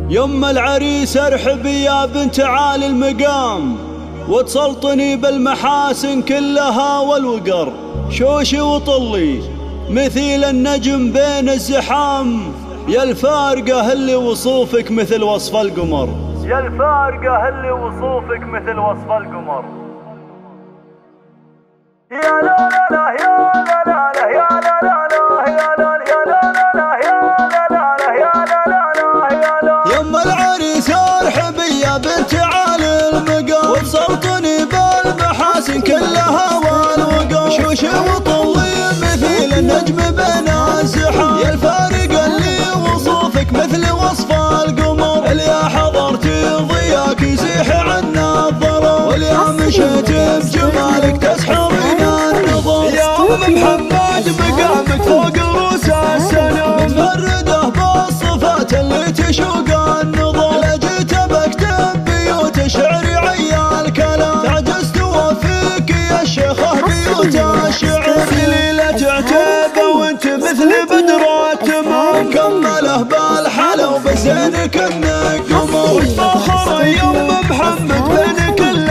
يم العريس ارحبي يا بنت عالي المقام، وتسلطني بالمحاسن كلها والوقر. شوشي وطلي مثيل النجم بين الزحام، يا الفارقة اللي وصوفك مثل وصف القمر. يا الفارقة اللي وصوفك مثل وصف القمر. يا لا لا لا يا لا لا لا يا لا لا لا يا لا يا لا لا لا يا لا لا لا يا لا لا لا يا لا. يم العريس ارحبي يا بنت عالي المقام، وتسلطني بالمحاسن كلها والوقار. شوشي وطلي مثيل النجم بين الزحام، يا الفارقة اللي وصوفك مثل وصف القمر. اليا حضرتي ضياك يزيح عنا الضرر، واليا مشيت بجمالك تسحرين النظر. يا أم محمد مقامك فوق رؤوس السنام، متفردة بالصفات اللي تشوق النظر. لجيت بكتب بيوت الشعر عيال كلام، تعجزت وفيك يا الشيخة بيوت الشعر. ليلة عتيبة وانت مثل بدر التمام، مكمله بالحلا وبزينك انك قمر. وتفاخر يم محمد بين كل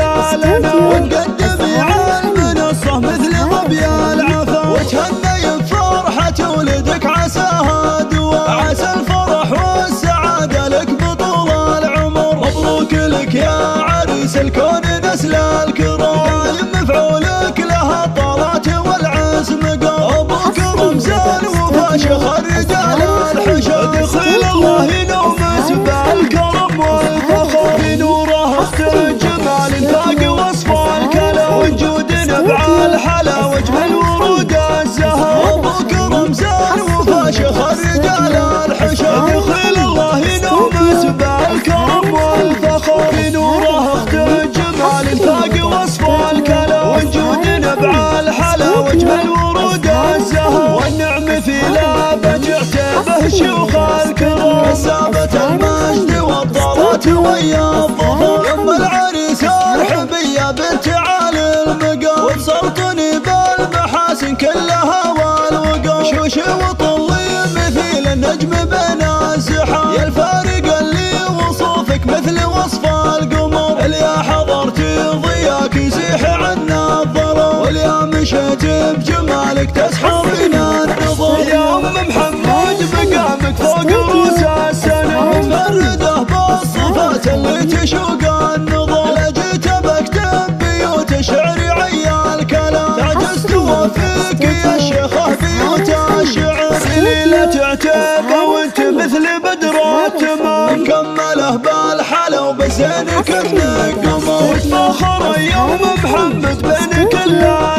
لنا، ونقدمي على المنصة مثل ظبي العفا، وتهني بفرحة ولدك عساها دوا. عسى الفرح والسعادة لك بطول العمر. مبروك لك يا عريس الكون نسل الكرام، دايم مفعولك لها الطلات والعز مقام. ابوك رمزان وفاشخ الرجال الحشام، دخل الله ينوم سبع الكرم والفخر. في نوره اختج جمال فاق وصف الكلام، وجود نبع الحلا واجمل ورود الزهر. ابوك رمزان وفاشخ الرجال الحشام، دخل الله ينوم سبع الكرم والفخر. في نوره اختج جمال فاق وصف الكلام، وجود نبع الحلا واجمل ورود الزهر. والنعم في لابج عتيبه شيوخ الكرام، كسابة المجد والطلات ويا الظهر. يم العريس ارحبي يا بنت عالي المقام، وتسلطني بالمحاسن كلها والوقار. شوشي وطلي مثيل النجم بين الزحام، يا الفارقة اللي وصوفك مثل وصف القمر. اليا حضرتي ضياك يزيح عنا الضرر، واليا مشيت بجمالك تسحرين النظر. يا أم محمد مقامك فوق رؤوس السنام، متفردة بالصفات اللي تشوق النظر. لجيت بكتب بيوت الشعر عيال كلام، تعجزت وفيك يا الشيخة بيوت الشعر. ليلة عتيبة وانت مثل بدر التمام، مكمله بالحلا وبزينك انك قمر. وتفاخر يوم محمد بين كل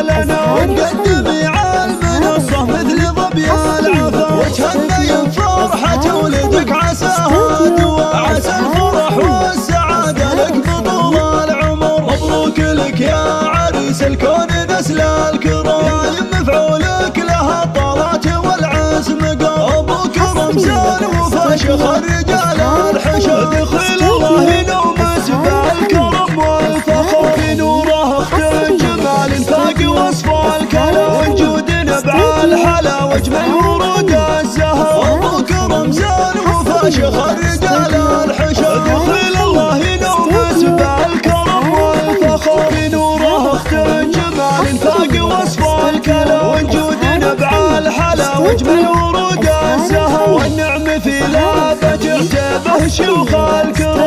لنا، ونقدمي على المنصة مثل ظبي العفا، وتهني بفرحة ولدك عساها دوا. عسى الفرح والسعادة لك بطول العمر. مبروك لك يا عريس الكون نسل الكرام، دايم مفعولك لها الطلات والعز مقام. ابوك رمزان وفاشخ الرجال الحشام، دخل الله ينوم سبع الكرم والفخر. في نوره اختج جمال فاق وصف الكلام، وجود نبع الحلا واجمل ورود الزهر. ابوك رمزان وفاشخ الرجال الحشام، دخل الله ينوم سبع الكرم والفخر. في نوره اختج جمال فاق وصف الكلام، وجود نبع الحلا واجمل ورود الزهر. والنعم في لابج عتيبه شيوخ الكرام.